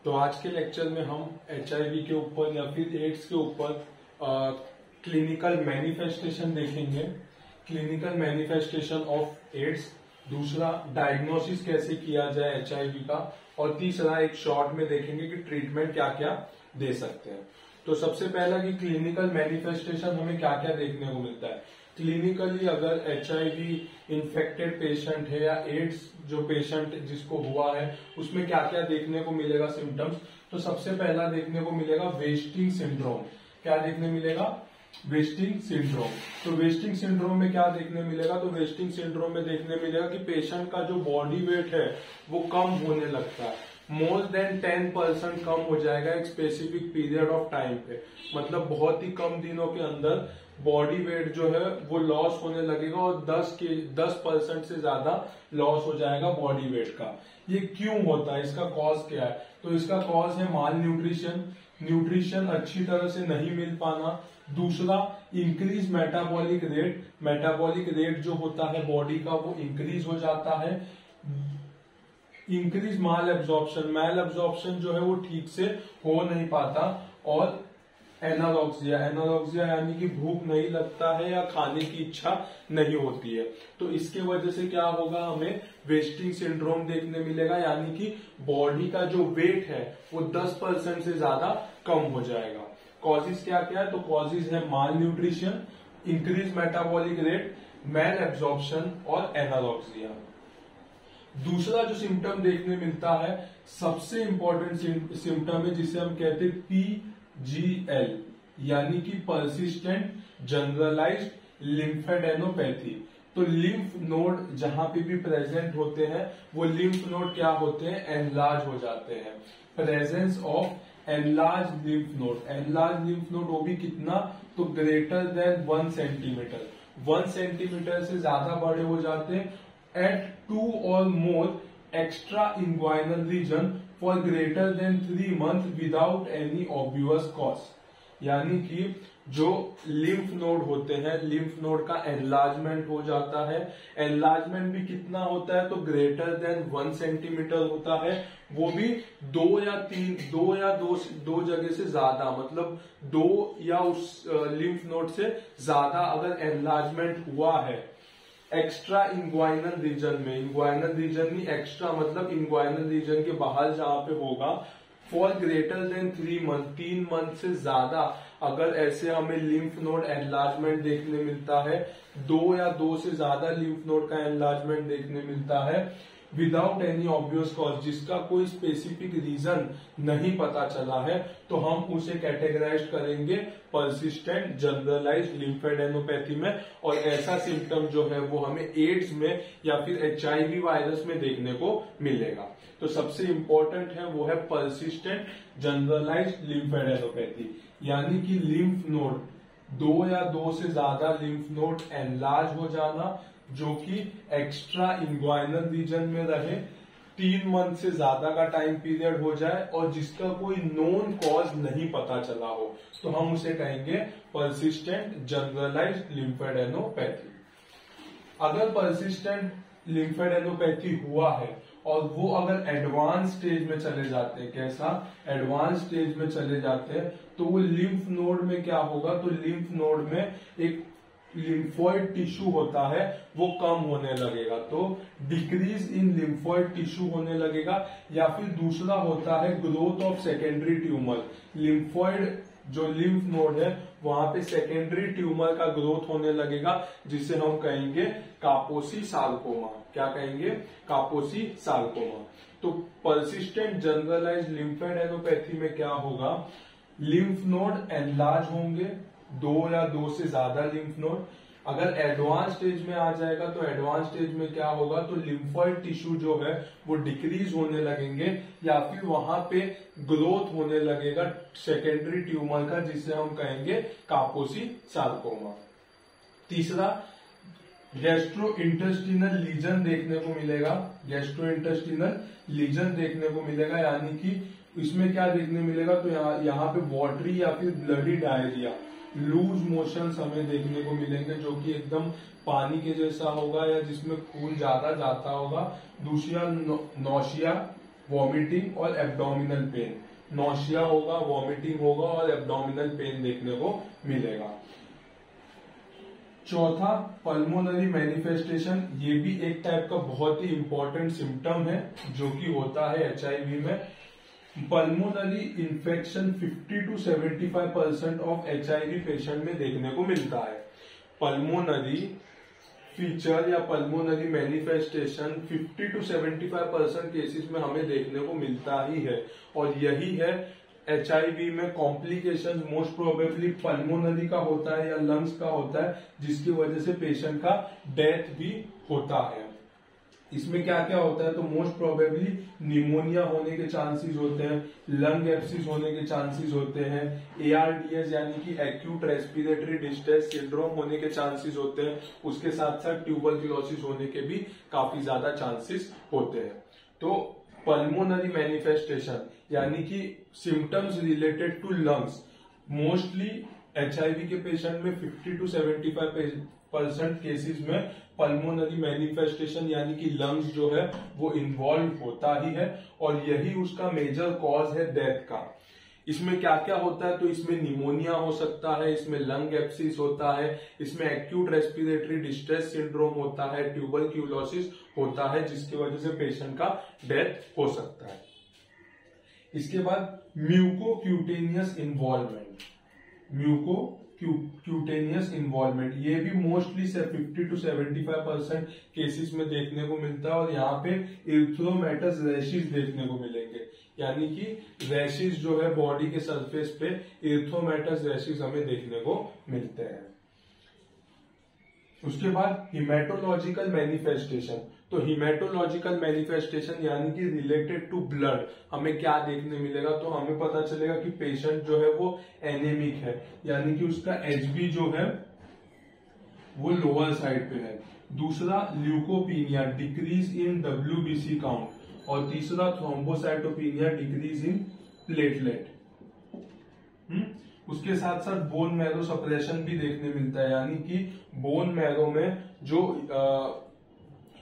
तो आज के लेक्चर में हम HIV के ऊपर या फिर एड्स के ऊपर क्लिनिकल मैनिफेस्टेशन देखेंगे। क्लिनिकल मैनिफेस्टेशन ऑफ एड्स, दूसरा डायग्नोसिस कैसे किया जाए HIV का, और तीसरा एक शॉर्ट में देखेंगे कि ट्रीटमेंट क्या क्या दे सकते हैं। तो सबसे पहला कि क्लिनिकल मैनिफेस्टेशन हमें क्या क्या देखने को मिलता है। क्लिनिकली अगर HIV इन्फेक्टेड पेशेंट है या एड्स जो पेशेंट जिसको हुआ है उसमें क्या क्या देखने को मिलेगा सिम्टम्स, तो सबसे पहला देखने को मिलेगा वेस्टिंग सिंड्रोम। क्या देखने मिलेगा? Wasting syndrome. तो वेस्टिंग सिंड्रोम में क्या देखने मिलेगा? तो वेस्टिंग सिंड्रोम में देखने मिलेगा कि पेशेंट का जो बॉडी वेट है वो कम होने लगता है, मोर देन 10% कम हो जाएगा एक स्पेसिफिक पीरियड ऑफ टाइम पे। मतलब बहुत ही कम दिनों के अंदर बॉडी वेट जो है वो लॉस होने लगेगा और 10% से ज्यादा लॉस हो जाएगा बॉडी वेट का। ये क्यों होता है, इसका कॉज क्या है? तो इसका कॉज है माल न्यूट्रिशन, न्यूट्रिशन अच्छी तरह से नहीं मिल पाना। दूसरा increase metabolic rate, metabolic rate जो होता है बॉडी का वो इंक्रीज हो जाता है। इंक्रीज माल एब्जॉर्प्शन, माल एब्जॉर्प्शन जो है वो ठीक से हो नहीं पाता। और एनालॉक्सिया, एनालॉक्सिया यानी कि भूख नहीं लगता है या खाने की इच्छा नहीं होती है। तो इसके वजह से क्या होगा, हमें वेस्टिंग सिंड्रोम देखने मिलेगा, यानी कि बॉडी का जो वेट है वो 10% से ज्यादा कम हो जाएगा। कॉजेज क्या क्या है? तो कॉजेज है माल न्यूट्रिशन, इंक्रीज मेटाबॉलिक रेट, माल एब्जॉर्प्शन और एनालॉक्सिया। दूसरा जो सिम्टम देखने मिलता है, सबसे इंपॉर्टेंट सिम्टम है जिसे हम कहते हैं PGL, यानी कि परसिस्टेंट जनरलाइज्ड लिम्फेडेनोपैथी। तो लिम्फ नोड जहां पे भी प्रेजेंट होते हैं वो लिम्फ नोड क्या होते हैं? एनलार्ज हो जाते हैं। Presence of enlarge lymph node, enlarge lymph node वो भी कितना? तो ग्रेटर देन 1 सेंटीमीटर, 1 सेंटीमीटर से ज्यादा बड़े हो जाते हैं। at 2 or more extra inguinal region for greater than 3 months without any obvious cause, यानी कि जो लिम्फ नोड होते हैं, लिम्फ नोड का एनलार्जमेंट हो जाता है। एनलार्जमेंट भी कितना होता है? तो ग्रेटर देन 1 सेंटीमीटर होता है, वो भी 2 या 2 जगह से ज्यादा, मतलब 2 या उस लिम्फ नोड से ज्यादा अगर एनलार्जमेंट हुआ है। एक्स्ट्रा इंग्वाइनल रीजन में, इंग्वाइनल रीजन नहीं, एक्स्ट्रा मतलब इंग्वाइनल रीजन के बाहर जहां पे होगा, for greater than 3 month, 3 month से ज्यादा अगर ऐसे हमें लिम्फ नोड एनलार्जमेंट देखने मिलता है, 2 से ज्यादा लिम्फ नोड का एनलार्जमेंट देखने मिलता है विदाउट एनी ऑब्वियस कॉज, जिसका कोई स्पेसिफिक रीजन नहीं पता चला है, तो हम उसे कैटेगराइज करेंगे परसिस्टेंट जनरलाइज्ड लिम्फेडेनोपैथी में। और ऐसा सिम्टम जो है वो हमें एड्स में या फिर HIV वायरस में देखने को मिलेगा। तो सबसे इंपॉर्टेंट है वो है परसिस्टेंट जनरलाइज्ड लिम्फेडेनोपैथी, यानी कि लिम्फ नोड 2 से ज्यादा लिम्फ नोड एनलार्ज हो जाना जो कि एक्स्ट्रा इंग्वाइनल रीजन में रहे, 3 मंथ से ज्यादा का टाइम पीरियड हो जाए और जिसका कोई नोन कॉज नहीं पता चला हो, तो हम उसे कहेंगे परसिस्टेंट जनरलाइज्ड लिम्फेडेनोपैथी। अगर परसिस्टेंट लिम्फेडेनोपैथी हुआ है और वो अगर एडवांस स्टेज में चले जाते हैं, कैसा? एडवांस स्टेज में चले जाते हैं, तो वो लिम्फ नोड में क्या होगा? तो लिम्फ नोड में एक लिम्फोइड टिश्यू होता है वो कम होने लगेगा, तो डिक्रीज इन लिम्फोइड टिश्यू होने लगेगा। या फिर दूसरा होता है growth of secondary tumour, lymphoid जो लिम्फ नोड है वहां पे सेकेंडरी ट्यूमर का ग्रोथ होने लगेगा, जिसे हम कहेंगे कापोसी सार्कोमा। क्या कहेंगे? कापोसी सार्कोमा। तो परसिस्टेंट जनरलाइज्ड लिम्फेडेनोपैथी में क्या होगा? लिम्फ नोड एनलार्ज होंगे, 2 से ज्यादा लिम्फ नोड। अगर एडवांस स्टेज में आ जाएगा तो एडवांस स्टेज में क्या होगा? तो लिम्फोइड टिश्यू जो है वो डिक्रीज होने लगेंगे या फिर वहां पे ग्रोथ होने लगेगा सेकेंडरी ट्यूमर का, जिसे हम कहेंगे कापोसी सार्कोमा। तीसरा गैस्ट्रो इंटेस्टिनल लीजन देखने को मिलेगा, गैस्ट्रो इंटेस्टिनल लीजन देखने को मिलेगा, यानी कि इसमें क्या देखने मिलेगा? तो यहाँ पे वाटरी या फिर ब्लडी डायरिया, लूज मोशंस हमें देखने को मिलेंगे जो कि एकदम पानी के जैसा होगा या जिसमें खून ज्यादा जाता होगा। दूसरा नौशिया, वॉमिटिंग और एब्डोमिनल पेन, नौशिया होगा, वॉमिटिंग होगा और एब्डोमिनल पेन देखने को मिलेगा। चौथा पल्मोनरी मैनिफेस्टेशन, ये भी एक टाइप का बहुत ही इंपॉर्टेंट सिम्टम है जो कि होता है HIV में। Pulmonary infection 50 to 75% of HIV patient में देखने को मिलता है। पल्मोनरी फीचर या पल्मोनरी मैनिफेस्टेशन 50 to 75% केसेस में हमें देखने को मिलता ही है, और यही है HIV में कॉम्प्लिकेशन मोस्ट प्रोबेबली पल्मोनरी का होता है या लंग्स का होता है, जिसकी वजह से पेशेंट का डेथ भी होता है। इसमें क्या क्या होता है, तो मोस्ट प्रोबेबली निमोनिया होने के चांसेस होते हैं, लंग एब्सिस होने के चांसेस होते हैं, ARDS यानी कि एक्यूट रेस्पिरेटरी डिस्ट्रेस सिंड्रोम होने के चांसेस होते हैं, उसके साथ साथ ट्यूबरक्लोसिस होने के भी काफी ज्यादा चांसेस होते हैं। तो पल्मोनरी मैनिफेस्टेशन यानी कि symptoms related to lungs, mostly HIV के पेशेंट में 50 to 75% केसेस में पल्मोनरी मैनिफेस्टेशन यानी कि लंग्स जो है वो इन्वॉल्व होता ही है, और यही उसका मेजर कॉज है डेथ का। इसमें क्या क्या होता है, तो इसमें निमोनिया हो सकता है, इसमें लंग एब्सिस होता है, इसमें एक्यूट रेस्पिरेटरी डिस्ट्रेस सिंड्रोम होता है, ट्यूबरक्लोसिस होता है, जिसकी वजह से पेशेंट का डेथ हो सकता है। इसके बाद म्यूकोक्यूटेनियस इन्वॉल्वमेंट, म्यूकोक्यूटेनियस इन्वॉल्वमेंट ये भी मोस्टली 50 to 75% केसेस में देखने को मिलता है, और यहाँ पे इरिथ्रोमेटस रैशेस देखने को मिलेंगे, यानी कि रैशेस जो है बॉडी के सरफेस पे इरिथ्रोमेटस रैशेस हमें देखने को मिलते हैं। उसके बाद हिमेटोलॉजिकल मैनिफेस्टेशन, तो हिमेटोलॉजिकल मैनिफेस्टेशन यानी कि रिलेटेड टू ब्लड हमें क्या देखने मिलेगा, तो हमें पता चलेगा कि पेशेंट जो है वो एनेमिक है, यानी कि उसका HB जो है वो लोअर साइड पे है। दूसरा leucopenia, decrease in WBC count, और तीसरा थ्रोम्बोसाइटोपिनिया, डिक्रीज इन प्लेटलेट। उसके साथ साथ बोन मैरो सप्रेशन भी देखने मिलता है, यानी कि बोन मैरो में जो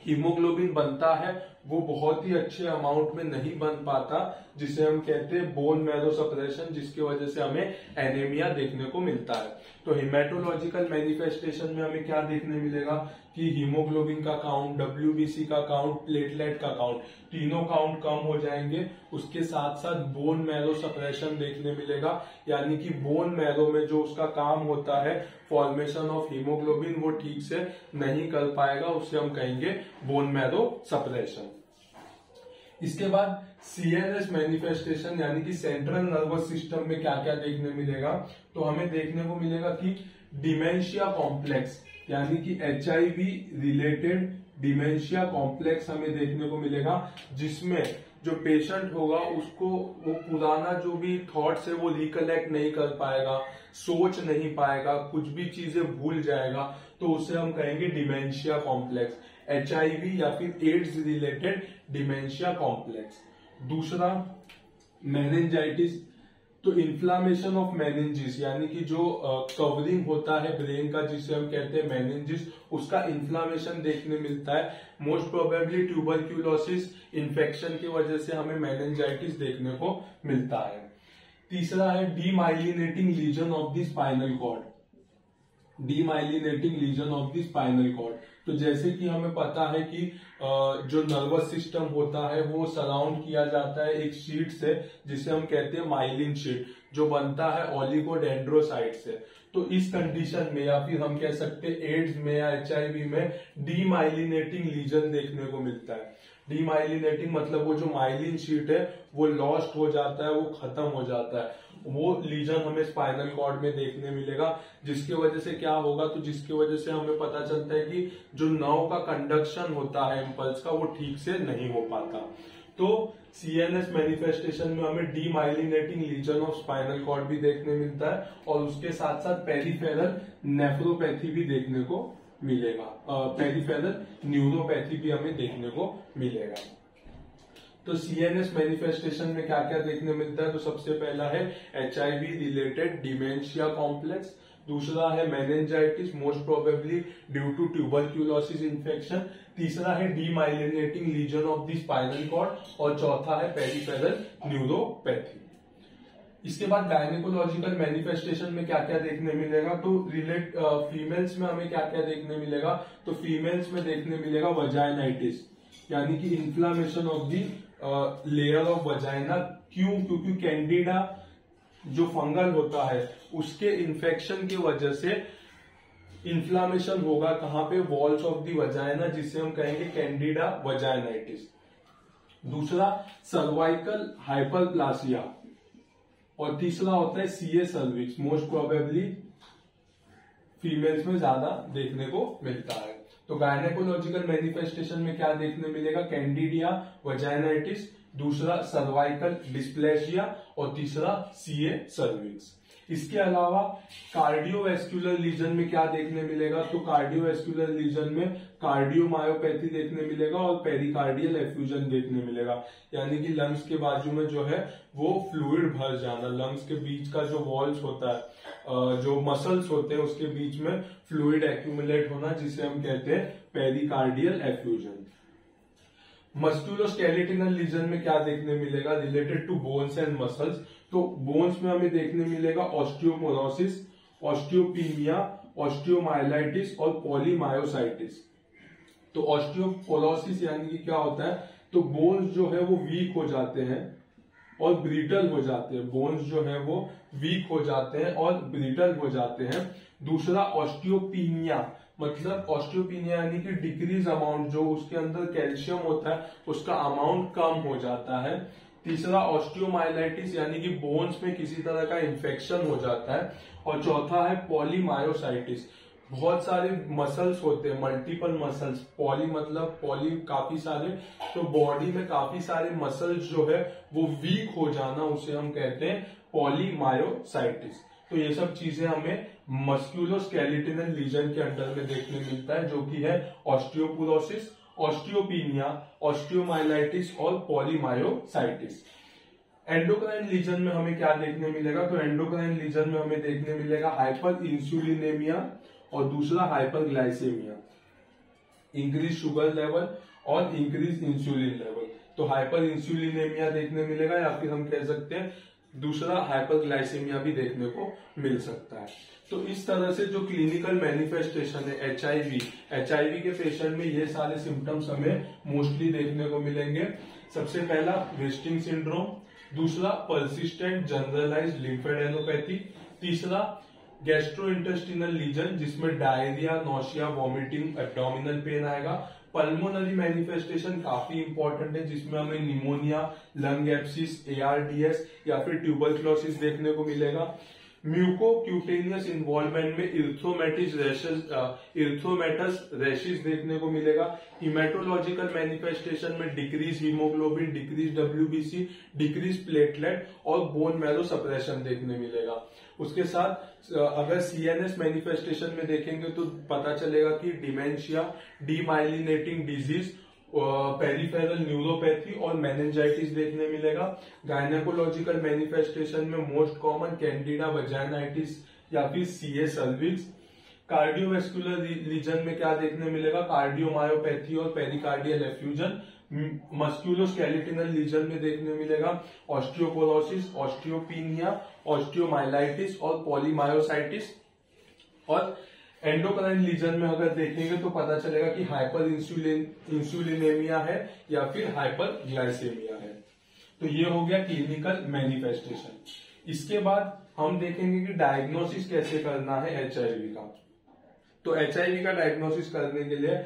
हीमोग्लोबिन बनता है वो बहुत ही अच्छे अमाउंट में नहीं बन पाता, जिसे हम कहते हैं बोन मैरो सप्रेशन, जिसकी वजह से हमें एनीमिया देखने को मिलता है। तो हिमेटोलॉजिकल मैनिफेस्टेशन में हमें क्या देखने मिलेगा कि हीमोग्लोबिन का काउंट, WBC का काउंट, प्लेटलेट का काउंट, तीनों काउंट कम हो जाएंगे। उसके साथ साथ बोन मैरो सप्रेशन देखने मिलेगा, यानी कि बोन मैरो में जो उसका काम होता है फॉर्मेशन ऑफ हीमोग्लोबिन वो ठीक से नहीं कर पाएगा, उसे हम कहेंगे बोन मैरो सप्रेशन। इसके बाद CNS मैनिफेस्टेशन यानी कि सेंट्रल नर्वस सिस्टम में क्या क्या देखने मिलेगा, तो हमें देखने को मिलेगा कि डिमेंशिया कॉम्प्लेक्स यानी कि HIV रिलेटेड डिमेंशिया कॉम्प्लेक्स हमें देखने को मिलेगा, जिसमें जो पेशेंट होगा उसको वो पुराना जो भी थॉट्स है वो रिकलेक्ट नहीं कर पाएगा, सोच नहीं पाएगा, कुछ भी चीजें भूल जाएगा, तो उसे हम कहेंगे डिमेंशिया कॉम्प्लेक्स, HIV या फिर एड्स रिलेटेड डिमेंशिया कॉम्प्लेक्स। दूसरा मेनिंजाइटिस, तो इन्फ्लामेशन ऑफ मेनिंजिस यानी कि जो कवरिंग होता है ब्रेन का जिसे हम कहते हैं मेनिंजिस, उसका इन्फ्लामेशन देखने मिलता है। मोस्ट प्रोबेबली ट्यूबरक्यूलोसिस इन्फेक्शन की वजह से हमें मेनिंजाइटिस देखने को मिलता है। तीसरा है demyelinating lesion of the spinal cord, demyelinating lesion of the spinal cord. तो जैसे कि हमें पता है कि जो नर्वस सिस्टम होता है वो सराउंड किया जाता है एक शीट से जिसे हम कहते हैं माइलिन शीट, जो बनता है ओलिगोडेंड्रोसाइट से। तो इस कंडीशन में या फिर हम कह सकते हैं एड्स में या HIV में डीमाइलिनेटिंग लीजन देखने को मिलता है। डीमाइलिनेटिंग मतलब वो जो माइलिन शीट है वो लॉस्ट हो जाता है, वो खत्म हो जाता है, वो लीजन हमें स्पाइनल कॉर्ड में देखने मिलेगा। जिसकी वजह से क्या होगा, तो जिसकी वजह से हमें पता चलता है कि जो नर्व का कंडक्शन होता है इम्पल्स का वो ठीक से नहीं हो पाता। तो CNS मैनिफेस्टेशन में हमें demyelinating lesion of spinal cord भी देखने मिलता है, और उसके साथ साथ पेरिफेरल नेफ्रोपैथी भी देखने को मिलेगा, पेरिफेरल न्यूरोपैथी भी हमें देखने को मिलेगा। तो CNS मैनिफेस्टेशन में क्या क्या देखने मिलता है, तो सबसे पहला है HIV रिलेटेड डिमेंशिया कॉम्प्लेक्स, दूसरा है meningitis, most probably due to tuberculosis infection. तीसरा है demyelinating lesion of the spinal cord और चौथा है पेरिफेरल न्यूरोपैथी। इसके बाद गायनेकोलॉजिकल मैनिफेस्टेशन में क्या क्या देखने मिलेगा, तो फीमेल्स में हमें क्या क्या देखने मिलेगा, तो फीमेल्स में देखने मिलेगा वजाइनाइटिस, यानी कि inflammation of the layer of vagina. क्यों? क्योंकि कैंडिडा जो फंगल होता है उसके इन्फेक्शन की वजह से इन्फ्लामेशन होगा कहां पे, वॉल्स ऑफ दी वजाइना, जिससे हम कहेंगे कैंडिडा वजाइनाइटिस। दूसरा सर्वाइकल हाइपरप्लासिया और तीसरा होता है CA cervix, most probably females में ज्यादा देखने को मिलता है। तो गायनेकोलॉजिकल मैनिफेस्टेशन में क्या देखने मिलेगा, कैंडिडिया वजाइनाइटिस, दूसरा सर्वाइकल डिस्प्लेसिया और तीसरा सीए सर्विक्स। इसके अलावा कार्डियोवैस्कुलर लीजन में क्या देखने मिलेगा, तो कार्डियोवैस्कुलर लीजन में कार्डियोमायोपैथी देखने मिलेगा और पेरिकार्डियल एफ्यूजन देखने मिलेगा, यानी कि लंग्स के बाजू में जो है वो फ्लूइड भर जाना, लंग्स के बीच का जो वॉल्स होता है, जो मसल्स होते हैं उसके बीच में फ्लूइड एक्यूमुलेट होना, जिसे हम कहते हैं पेरिकार्डियल एफ्यूजन। मस्कुलोस्केलेटल लीजन में क्या देखने मिलेगा, related to bones and muscles, तो बोन्स में हमें देखने मिलेगा ऑस्टियोपोरोसिस, ऑस्टियोपीनिया, ऑस्टियोमाइलाइटिस और पॉलीमायोसाइटिस। तो ऑस्टियोपोरोसिस यानी कि क्या होता है, तो बोन्स जो है वो वीक हो जाते हैं और ब्रिटल हो जाते हैं, बोन्स जो है वो वीक हो जाते हैं और ब्रिटल हो जाते हैं। दूसरा ऑस्टियोपीनिया, मतलब ऑस्टियोपीनिया यानी कि डिक्रीज अमाउंट, जो उसके अंदर कैल्शियम होता है उसका अमाउंट कम हो जाता है। तीसरा ऑस्टियोमाइलाइटिस यानी कि बोन्स में किसी तरह का इन्फेक्शन हो जाता है। और चौथा है पॉलीमायोसाइटिस, बहुत सारे मसल्स होते हैं, मल्टीपल मसल्स, पॉली मतलब पॉली काफी सारे, तो बॉडी में काफी सारे मसल्स जो है वो वीक हो जाना, उसे हम कहते हैं पॉलीमायोसाइटिस। तो ये सब चीजें हमें मस्कुलोस्केलेटल लीजन के अंडर में देखने मिलता है, जो कि है ऑस्टियोपोरोसिस, ऑस्टियोपीनिया, ऑस्टियोमाइलाइटिस और पॉलीमायोसाइटिस। एंडोक्राइन लीजन में हमें क्या देखने मिलेगा, तो एंडोक्राइन लीजन में हमें देखने मिलेगा हाइपर इंसुलिनेमिया और दूसरा हाइपरग्लाइसेमिया, इंक्रीज शुगर लेवल और इंक्रीज इंसुलिन लेवल। तो हाइपर इंसुलिनेमिया देखने मिलेगा, या फिर हम कह सकते हैं दूसरा हाइपरग्लाइसेमिया भी देखने को मिल सकता है। तो इस तरह से जो क्लिनिकल मैनिफेस्टेशन है एचआईवी के पेशेंट में ये सारे सिम्टम्स हमें मोस्टली देखने को मिलेंगे। सबसे पहला वेस्टिंग सिंड्रोम, दूसरा पर्सिस्टेंट जनरलाइज्ड लिम्फेडेनोपैथी, तीसरा गैस्ट्रोइंटेस्टिनल लीजन जिसमें diarrhoea, nausea, vomiting, abdominal pain आएगा। पल्मोनरी मैनिफेस्टेशन काफी इंपॉर्टेंट है, जिसमें हमें निमोनिया, लंग एब्सिस, ARDS या फिर ट्यूबरक्लोसिस देखने को मिलेगा। म्यूकोक्यूटेनियस इन्वॉल्वमेंट में इर्थ्रोमेटस रैशेस देखने को मिलेगा। हिमेटोलॉजिकल मैनिफेस्टेशन में decrease haemoglobin, decrease WBC, decrease platelet और बोन मैरो सप्रेशन देखने मिलेगा। उसके साथ अगर CNS मैनिफेस्टेशन में देखेंगे तो पता चलेगा कि dementia, demyelinating disease, peripheral neuropathy और मेनिंजाइटिस देखने मिलेगा। गायनेकोलॉजिकल मैनिफेस्टेशन में मोस्ट कॉमन कैंडिडा वजाइनाइटिस या फिर सीए सर्विक्स। कार्डियोवैस्कुलर रीजन में क्या देखने मिलेगा, कार्डियोमायोपैथी और पेरिकार्डियल एफ्यूजन। मस्कुलोस्केलेटल लीजन में देखने मिलेगा ऑस्टियोपोरोसिस, ऑस्टियोपीनिया, ऑस्टियोमाइलाइटिस और पॉलीमायोसाइटिस। और एंडोक्राइन लीजन में अगर देखेंगे तो पता चलेगा कि हाइपर इंसुलिनेमिया है या फिर हाइपर ग्लाइसेमिया है। तो ये हो गया क्लिनिकल मैनिफेस्टेशन। इसके बाद हम देखेंगे कि डायग्नोसिस कैसे करना है एचआईवी का। तो एचआईवी का डायग्नोसिस करने के लिए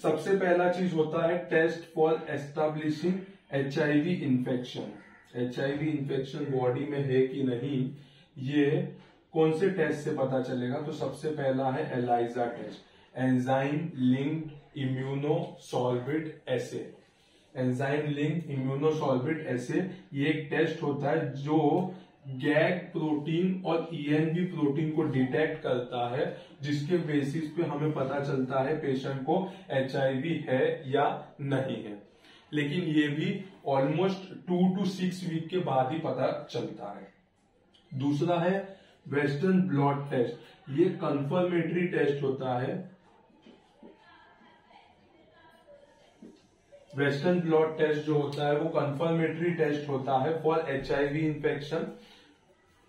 सबसे पहला चीज होता है test for establishing HIV infection. HIV infection body में है कि नहीं, ये कौन से टेस्ट से पता चलेगा, तो सबसे पहला है एलाइजा टेस्ट, एंजाइम लिंक्ड इम्यूनोसॉर्बिड एसे। एंजाइम लिंक्ड इम्यूनोसॉर्बिड एसे ये एक टेस्ट होता है जो गैग प्रोटीन और ENV प्रोटीन को डिटेक्ट करता है, जिसके बेसिस पे हमें पता चलता है पेशेंट को एचआईवी है या नहीं है। लेकिन ये भी ऑलमोस्ट 2 to 6 वीक के बाद ही पता चलता है। दूसरा है वेस्टर्न ब्लॉट टेस्ट ये कंफर्मेटरी टेस्ट होता है। वेस्टर्न ब्लॉट टेस्ट जो होता है वो कंफर्मेटरी टेस्ट होता है फॉर HIV इन्फेक्शन,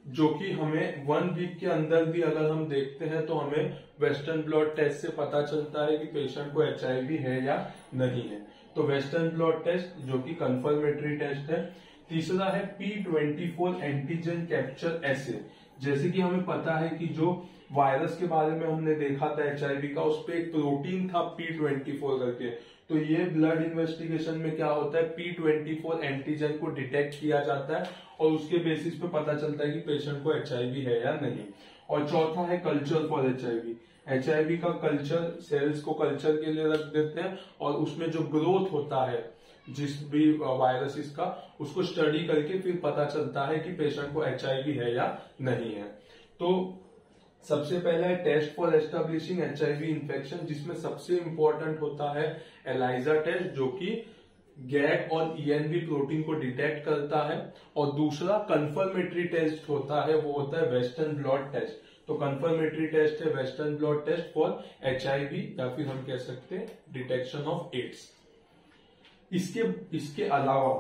जो कि हमें 1 वीक के अंदर भी अगर हम देखते हैं तो हमें वेस्टर्न ब्लॉट टेस्ट से पता चलता है कि पेशेंट को HIV है या नहीं है। तो वेस्टर्न ब्लॉट टेस्ट जो कि कंफर्मेटरी टेस्ट है। तीसरा है P24 एंटीजन कैप्चर एसे। जैसे कि हमें पता है कि जो वायरस के बारे में हमने देखा था HIV का, उस पर एक प्रोटीन था P24 करके। तो ये ब्लड इन्वेस्टिगेशन में क्या होता है, P24 एंटीजन को डिटेक्ट किया जाता है और उसके बेसिस पे पता चलता है कि पेशेंट को HIV है या नहीं। और चौथा है कल्चर फॉर HIV। HIV का कल्चर, सेल्स को कल्चर के लिए रख देते हैं और उसमें जो ग्रोथ होता है जिस भी वायरसेस का, उसको स्टडी करके फिर पता चलता है कि पेशेंट को HIV है या नहीं है। तो सबसे पहला है test for establishing HIV infection, जिसमें सबसे इंपॉर्टेंट होता है एलाइजा टेस्ट, जो कि गैग और ENV प्रोटीन को डिटेक्ट करता है। और दूसरा कंफर्मेटरी टेस्ट होता है, वो होता है वेस्टर्न ब्लॉट टेस्ट। तो कंफर्मेटरी टेस्ट है western blot test for HIV, या फिर हम कह सकते हैं डिटेक्शन ऑफ एड्स। इसके अलावा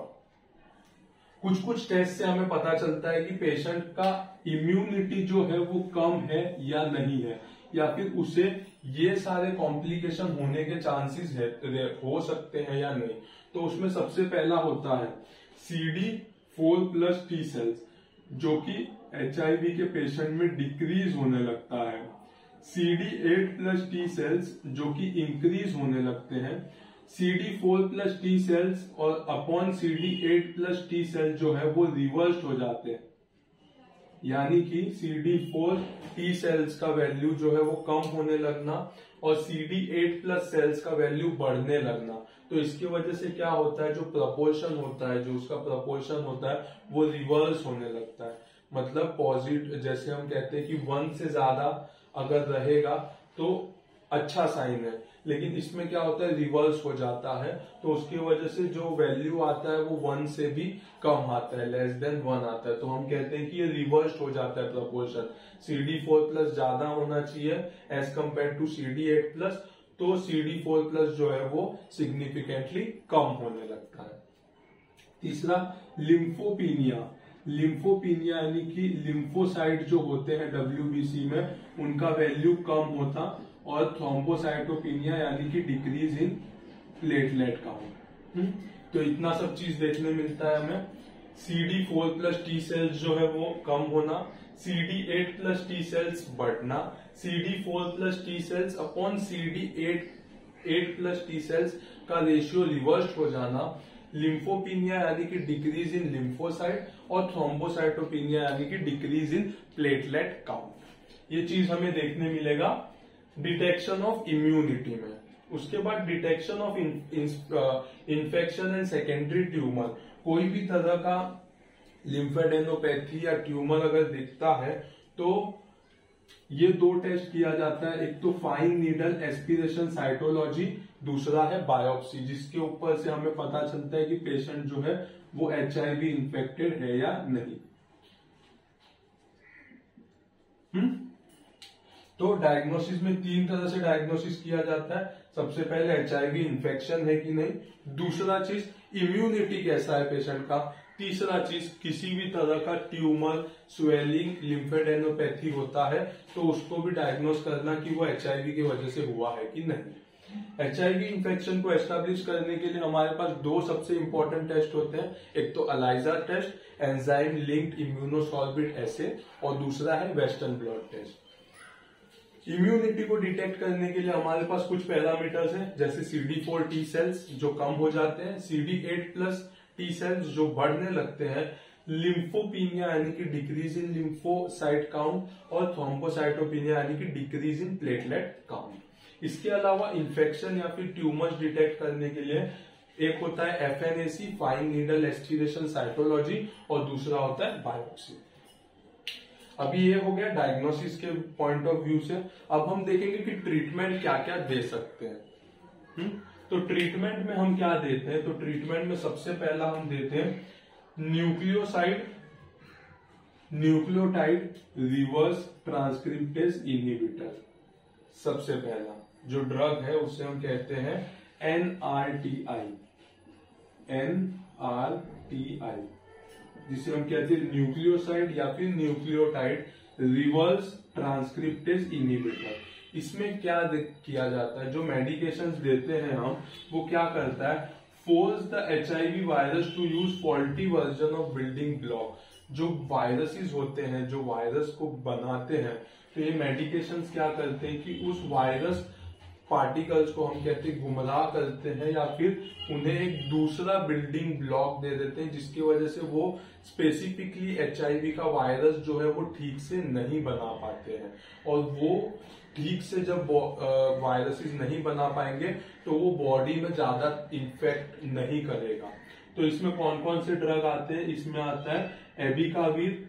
कुछ टेस्ट से हमें पता चलता है कि पेशेंट का इम्यूनिटी जो है वो कम है या नहीं है, या फिर उसे ये सारे कॉम्प्लिकेशन होने के चांसेस हो सकते हैं या नहीं। तो उसमें सबसे पहला होता है CD4+ T सेल्स, जो कि HIV के पेशेंट में डिक्रीज होने लगता है। CD8+ T सेल्स जो कि इंक्रीज होने लगते हैं। CD4+ T सेल्स और अपॉन CD8+ T सेल्स जो है वो रिवर्स हो जाते हैं, यानी कि CD4 T सेल्स का वैल्यू जो है वो कम होने लगना और CD8+ सेल्स का वैल्यू बढ़ने लगना। तो इसकी वजह से क्या होता है, जो प्रपोर्शन होता है, जो उसका प्रपोर्शन होता है वो रिवर्स होने लगता है। मतलब पॉजिटिव, जैसे हम कहते हैं कि 1 से ज्यादा अगर रहेगा तो अच्छा साइन है, लेकिन इसमें क्या होता है रिवर्स हो जाता है। तो उसकी वजह से जो वैल्यू आता है वो 1 से भी कम आता है, लेस देन 1 आता है। तो हम कहते हैं कि ये रिवर्स हो जाता है प्रपोर्शन। CD4+ ज्यादा होना चाहिए एज कंपेयर टू CD8+, तो CD4+ जो है वो सिग्निफिकेंटली कम होने लगता है। तीसरा लिम्फोपीनिया। लिम्फोपीनिया यानी कि लिम्फोसाइट जो होते हैं WBC में, उनका वैल्यू कम होता, और थ्रोम्बोसाइटोपिनिया यानी कि डिक्रीज इन प्लेटलेट काउंट। तो इतना सब चीज देखने मिलता है हमें। CD4+ T सेल्स जो है वो कम होना, CD8+ T सेल्स बढ़ना, CD4+ T cells upon CD8+ T cells का रेशियो रिवर्स हो जाना, लिम्फोपीनिया यानी कि डिक्रीज इन लिम्फोसाइट, और थ्रोम्बोसाइटोपिनिया यानी कि डिक्रीज इन प्लेटलेट काउंट। ये चीज हमें देखने मिलेगा डिटेक्शन ऑफ इम्यूनिटी में। उसके बाद detection of infection and secondary tumour. कोई भी तरह का लिम्फेडेनोपैथी या ट्यूमर अगर दिखता है तो ये 2 टेस्ट किया जाता है। एक तो फाइन नीडल एस्पिरेशन साइटोलॉजी, दूसरा है बायोप्सी, जिसके ऊपर से हमें पता चलता है कि पेशेंट जो है वो HIV इन्फेक्टेड है या नहीं। तो डायग्नोसिस में 3 तरह से डायग्नोसिस किया जाता है। सबसे पहले HIV इन्फेक्शन है कि नहीं, दूसरा चीज इम्यूनिटी कैसा है पेशेंट का, तीसरा चीज किसी भी तरह का ट्यूमर, स्वेलिंग, लिम्फेडेनोपैथी होता है तो उसको भी डायग्नोस करना कि वो HIV की वजह से हुआ है कि नहीं। HIV इन्फेक्शन को एस्टैब्लिश करने के लिए हमारे पास 2 सबसे इंपॉर्टेंट टेस्ट होते हैं। एक तो एलाइजा टेस्ट, एंजाइम लिंक्ड इम्यूनोसॉर्बिड एसे, और दूसरा है वेस्टर्न ब्लॉट टेस्ट। इम्यूनिटी को डिटेक्ट करने के लिए हमारे पास कुछ पैरामीटर्स हैं, जैसे CD4 T सेल्स जो कम हो जाते हैं, CD8+ T सेल्स जो बढ़ने लगते हैं, लिम्फोपीनिया यानी कि डिक्रीज इन लिम्फोसाइट काउंट, और थ्रोम्बोसाइटोपिनिया यानी कि डिक्रीज इन प्लेटलेट काउंट। इसके अलावा इन्फेक्शन या फिर ट्यूमर्स डिटेक्ट करने के लिए एक होता है FNAC, fine needle aspiration cytology, और दूसरा होता है बायोप्सी। अभी ये हो गया डायग्नोसिस के पॉइंट ऑफ व्यू से। अब हम देखेंगे कि ट्रीटमेंट क्या क्या दे सकते हैं। तो ट्रीटमेंट में हम क्या देते हैं, तो ट्रीटमेंट में सबसे पहला हम देते हैं nucleoside nucleotide reverse transcriptase inhibitor. सबसे पहला जो ड्रग है उसे हम कहते हैं NRTI, जिसे हम कहते हैं न्यूक्लियोसाइड या फिर न्यूक्लियोटाइड रिवर्स ट्रांसक्रिप्टेज इनहिबिटर। इसमें क्या किया जाता है, जो मेडिकेशंस देते हैं हम, वो क्या करता है, force the HIV virus to use faulty version of building block. जो वायरसेस होते हैं, जो वायरस को बनाते हैं, तो ये मेडिकेशंस क्या करते हैं कि उस वायरस पार्टिकल्स को हम कहते हैं गुमराह करते हैं या फिर उन्हें एक दूसरा बिल्डिंग ब्लॉक दे देते हैं, जिसकी वजह से वो स्पेसिफिकली HIV का वायरस जो है वो ठीक से नहीं बना पाते हैं। और वो ठीक से जब वायरसेस नहीं बना पाएंगे तो वो बॉडी में ज्यादा इन्फेक्ट नहीं करेगा। तो इसमें कौन कौन से ड्रग आते हैं, इसमें आता है एबिकाविर,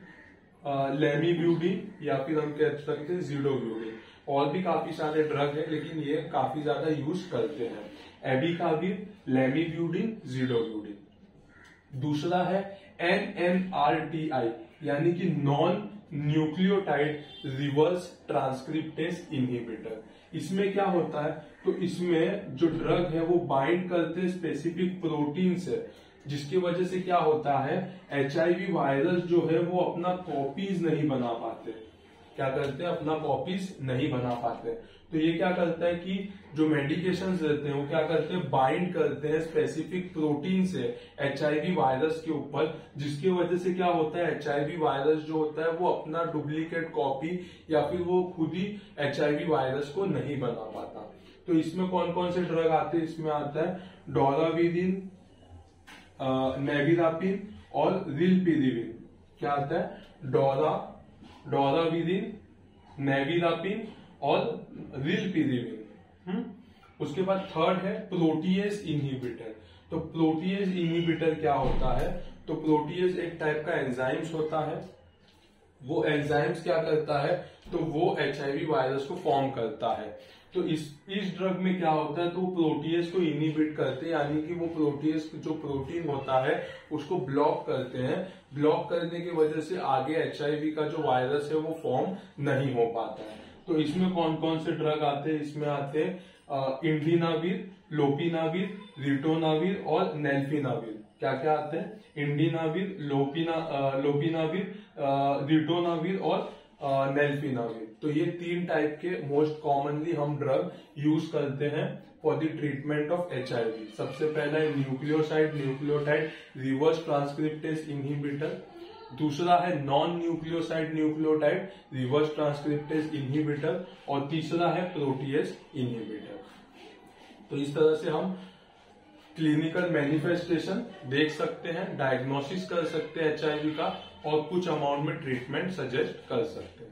लेमिब्यूडिन या फिर हम कह सकते हैं जिडोब्यूडिन। और भी काफी सारे ड्रग है लेकिन ये काफी ज्यादा यूज करते हैं, एबिकाविर, लेमिब्यूडिन, जिडोब्यूडिन। दूसरा है NNRTI यानी कि non nucleotide reverse transcriptase inhibitor. इसमें क्या होता है, तो इसमें जो ड्रग है वो बाइंड करते हैं स्पेसिफिक प्रोटीन से, जिसकी वजह से क्या होता है, HIV वायरस जो है वो अपना कॉपीज नहीं बना पाते। क्या करते हैं, अपना कॉपीज नहीं बना पाते। तो ये क्या करता है कि जो मेडिकेशंस रहते हैं वो क्या करते हैं, बाइंड करते हैं स्पेसिफिक प्रोटीन से HIV वायरस के ऊपर, जिसकी वजह से क्या होता है, HIV वायरस जो होता है वो अपना डुप्लीकेट कॉपी या फिर वो खुद ही HIV वायरस को नहीं बना पाता। तो इसमें कौन कौन से ड्रग आते हैं, इसमें आता है डोराविरिन, नेविरापिन और रिल्पिरिविन। क्या आता है, डोराविरिन, नेविरापिन और रिल्पिरिविन। उसके बाद थर्ड है प्रोटीएज इनहिबिटर। तो प्रोटीएज इनहिबिटर क्या होता है, तो प्रोटीएज एक टाइप का एंजाइम्स होता है। वो एंजाइम्स क्या करता है, तो वो HIV वायरस को फॉर्म करता है। तो इस ड्रग में क्या होता है, तो प्रोटीएज को इनहिबिट करते हैं, यानी कि वो प्रोटीएज जो प्रोटीन होता है उसको ब्लॉक करते हैं। ब्लॉक करने की वजह से आगे HIV का जो वायरस है वो फॉर्म नहीं हो पाता है। तो इसमें कौन कौन से ड्रग आते हैं, इसमें आते हैं इंडिनाविर, लोपिनाविर, रिटोनाविर और नेल्फिनाविर। क्या क्या आते हैं, इंडिनाविर, लोपिनाविर, रिटोनाविर और नेल्फिनाविर। तो ये 3 टाइप के मोस्ट कॉमनली हम ड्रग यूज करते हैं for the treatment of HIV। सबसे पहला है न्यूक्लियोटाइड रिवर्स ट्रांसक्रिप्टेज इनहिबिटर। दूसरा है non nucleotide reverse transcriptase inhibitor और तीसरा है प्रोटीएज इनहिबिटर। तो इस तरह से हम क्लिनिकल मैनिफेस्टेशन देख सकते हैं, डायग्नोसिस कर सकते हैं HIV का और कुछ अमाउंट में ट्रीटमेंट सजेस्ट कर सकते हैं।